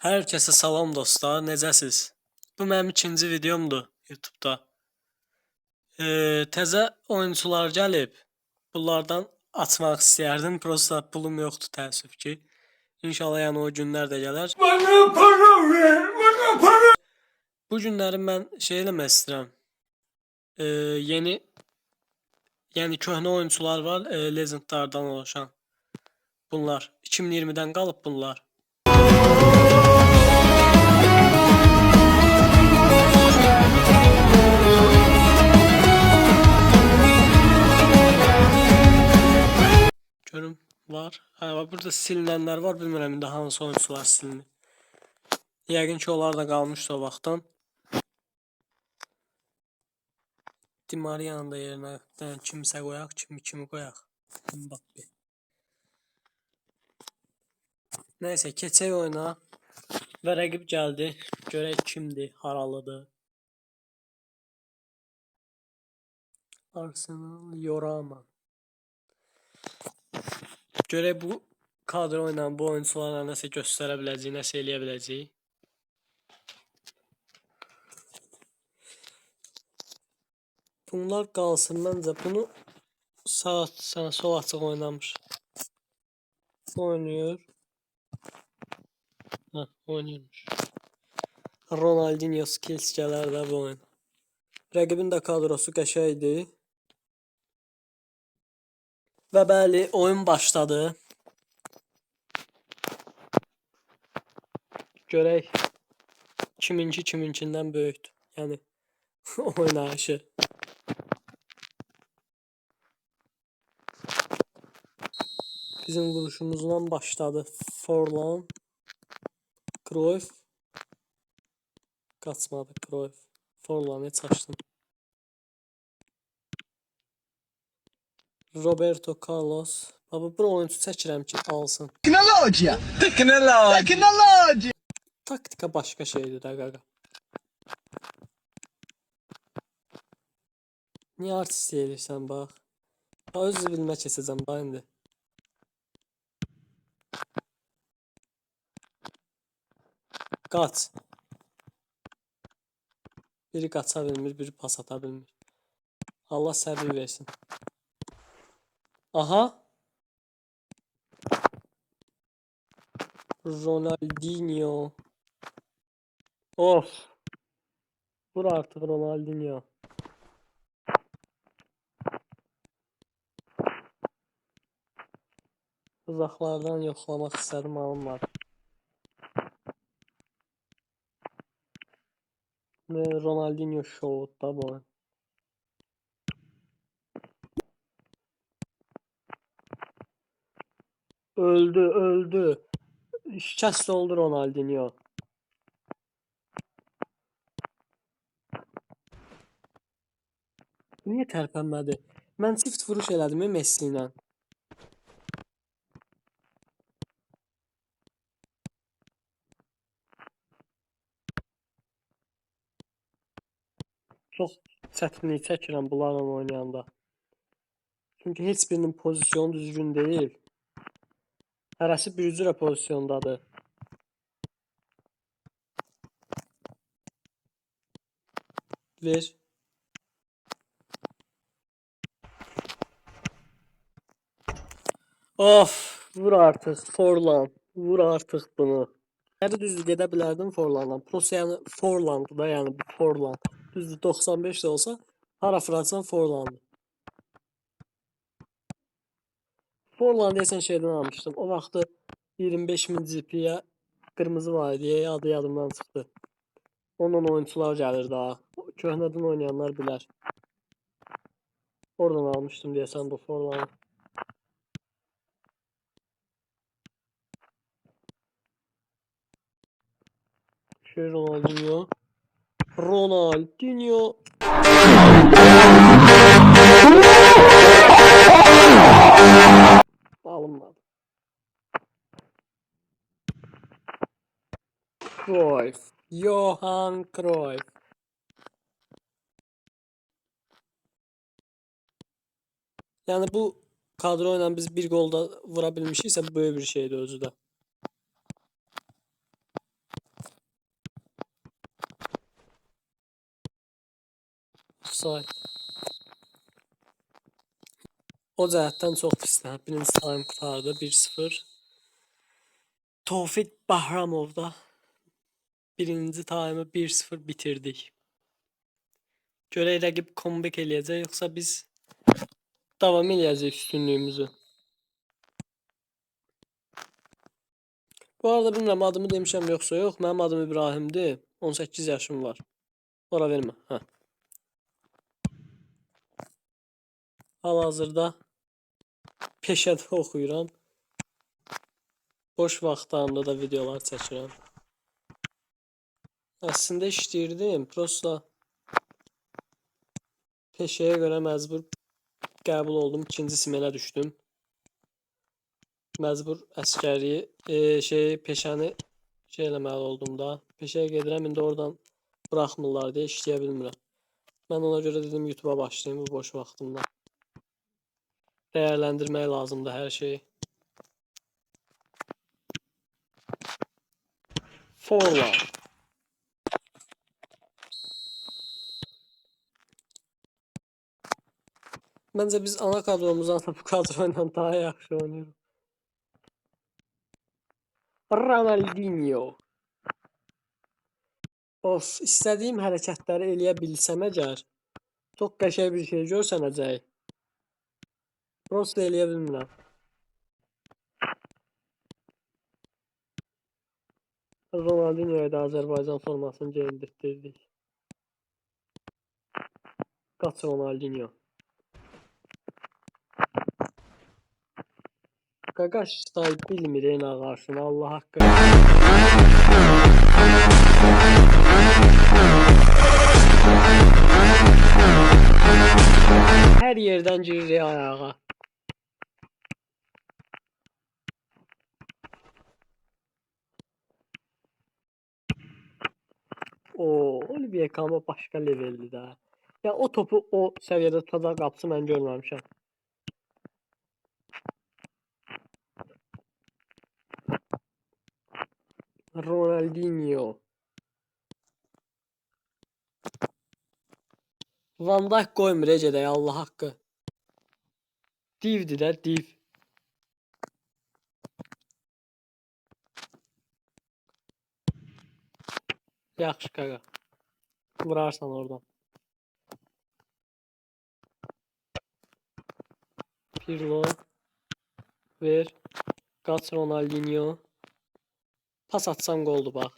Hər kəsə salam dostlar, necəsiz? Bu mənim ikinci videomdur YouTube'da. Təzə oyunçular gəlib. Bunlardan açmaq istəyərdim, prosta pulum yoxdur təəssüf ki. İnşallah yəni o günlər də gələr. Bana para ver, bana para. Bu günləri mən şey eləmək istəyirəm. Yeni yəni köhnə oyunçular var, Legendlardan oluşan. Bunlar 2020-dən qalıb bunlar. Görüm var. Burada silinənlər var. Bilmirəm indi hansı oyunçular silinir. Yəqin ki onlar da qalmışdı o vaxtdan. Di Maria'nın da yerinə kimsə qoyaq, kimi qoyaq. Mbappe. Nəysə keçək oyuna. Və rəqib gəldi. Görək kimdir, haralıdır. Arsenal Yorama. Görək bu kadro ilə bu oyunçularla nəsə göstərə biləcək, nəsə eləyə biləcək. Bunlar qalsın, məncə bunu sol açıq oynamış. Oynayır. Oynayırmış. Ronaldinho skills gələr də bu oyun. Rəqibin də kadrosu qəşəngdir. Və bəli, oyun başladı. Görək kiminkindən böyükdür. Yəni oynayışı. Bizim vuruşumuzdan başladı. Forlan, Cruyff. Qaçmadı Cruyff. Forlan'ı çaşdım. Roberto Carlos. Baba bu oyuncu çəkirəm ki alsın. Teknoloji. Taktika başqa şeydir də qaqa. Niyə artist eləyirsən bax? Öz bilmə keçəcəm da indi. Qaç. Biri qaça bilmir, biri pas ata bilmir. Allah səbir versin. Aha. Ronaldinho. Of. Vur artıq Ronaldinho. Uzaqlardan yoxlamaq istədim, alınmadı. Ronaldinho show da bu. Öldü. Şikəst oldu Ronaldinho. Niyə tərpənmədi? Mən çift vuruş elədim Messi ilə. Çox çətinlik çəkirəm bunlarla oynayanda. Çünki heç birinin pozisyonu düzgün deyil. Hərəsi bir cürə pozisyondadır. Ver. Of, vur artıq Forlan. Vur artıq bunu. Hələ düzdür gedə bilərdim Forlanla. Prosta yəni Forlandı da, yəni bu Forlan. Düzdür 95 də olsa hara Fransan Forlandı. Forlan deyəsən şeydən almışdım. O vaxtı 25.000 GP'yə qırmızı var idi, adı yadımdan çıxdı. Ondan oyuncular gəlir daha. Köhnədən oynayanlar bilər. Oradan almışdım deyəsən bu Forlanı. Ronaldinho. Alınmadı. Cruyff. Johan Cruyff. Yəni bu kadro ilə biz bir gol da vura bilmişiksə böyük bir şeydir özü də. Offside. O cəhətdən çox pislər. Birinci time qurtardı 1-0. Tofiq Bahramovda birinci time'ı 1-0 bitirdik. Görək rəqib comeback eləyəcək, yoxsa biz davam eləyəcək üstünlüyümüzü. Bu arada bilmirəm adımı demişəm yoxsa yox. Mənim adım İbrahimdir. 18 yaşım var. Ora vermə. Hə. Hal-hazırda peşədə oxuyuram. Boş vaxtlarımda da videolar çəkirəm. Əslində işləyirdim. Prosta peşəyə görə məcbur qəbul oldum. İkinci smenə düşdüm. Məcbur əskəriyi, peşəni eləməli oldum da. Peşəyə gedirəm, indi oradan buraxmırlar deyə işləyə bilmirəm. Mən ona görə dedim YouTube'a başlayayım bu boş vaxtımda. Dəyərləndirmək lazımdır hər şeyi. Forward. Məncə biz ana kadromuzdan bu kadro ilə daha yaxşı oynayırıq. Ronaldinho. Of, istədiyim hərəkətləri eləyə bilsəm əgər, çox qəşəng bir şey görsənəcək. Prosta eləyə bilmirəm. Ronaldinho'ya da Azərbaycan formasını geyindirdik. Qaç Ronaldinho. Qaqaş say bilmir en ağarsın, Allah haqqı. Hər yerdən girir ayağa. Olivier Kahn başqa leveldir də. Ya o topu o səviyyədə tutacaq qapısı mən görməmişəm. Ronaldinho. Van Dijk qoymur gedək, Allah haqqı. Divdir də, div. Yaxşı qaqa. Vurarsan oradan. Pirlo. Ver. Qaç Ronaldinho. Pas atsam qoldu bax.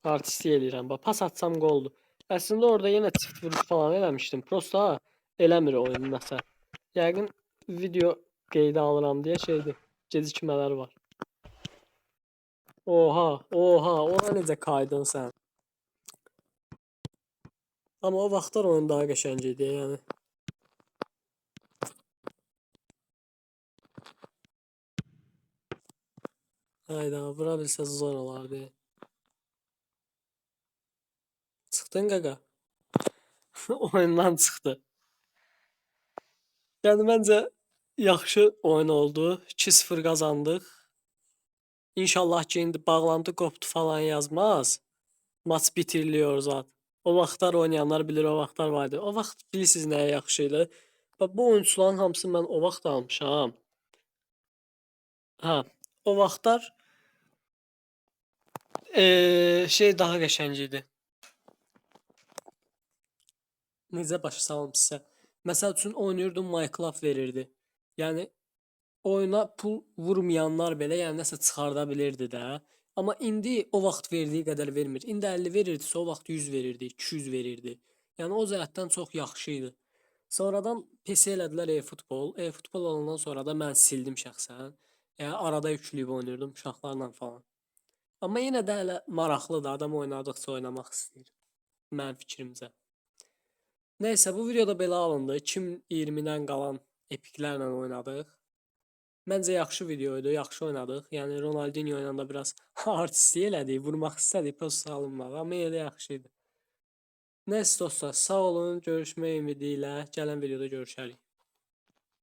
Artisti eləyirəm bax. Pas atsam qoldu. Əslində orada yenə çift vuruş falan eləmişdim. Prosta eləmir oyun nəsə. Yəqin video qeydə alıram deyə şeydir. Gecikmələr var. Oha, ona necə kaydın sən? Amma o vaxtlar oyun daha qəşəng idi, yəni. Hayda, vura bilsə zor olardı. Çıxdın qaqa. Oyundan çıxdı. Yəni məncə yaxşı oyun oldu. 2-0 qazandıq. İnşallah ki indi bağlantı qopdu falan yazmaz. Maç bitiriliyor zat. O vaxtlar oynayanlar bilir, o vaxtlar vardı. O vaxt bilirsiniz nəyə yaxşı idi. Bax bu oyunçuların hamısını mən o vaxt almışam. Ha, o vaxtlar şey daha qəşəng idi. Necə başa salım sizə? Məsəl üçün oynayırdım, Minecraft verirdi. Yəni oyuna pul vurmayanlar belə yəni nəsə çıxarda bilirdi də. Amma indi o vaxt verdiyi qədər vermir. İndi 50 verirdisə o vaxt 100 verirdi, 200 verirdi. Yəni o cəhətdən çox yaxşı idi. Sonradan PC elədilər e-futbol. E-futbol olandan sonra da mən sildim şəxsən. Yəni arada yükləyib oynayırdım uşaqlarla falan. Amma yenə də hələ maraqlıdır. Adam oynadıqca oynamaq istəyir. Mənim fikrimcə. Nəysə, bu videoda belə alındı. 2020-dən qalan epiklərlə oynadıq. Məncə yaxşı videoydu, yaxşı oynadıq. Yəni Ronaldinho ilə də biraz artistlik elədik, vurmaq istədik, prosta alınmadı. Amma elə yaxşı idi. Nəysə dostlar, sağ olun, görüşmək ümidi ilə gələn videoda görüşərik.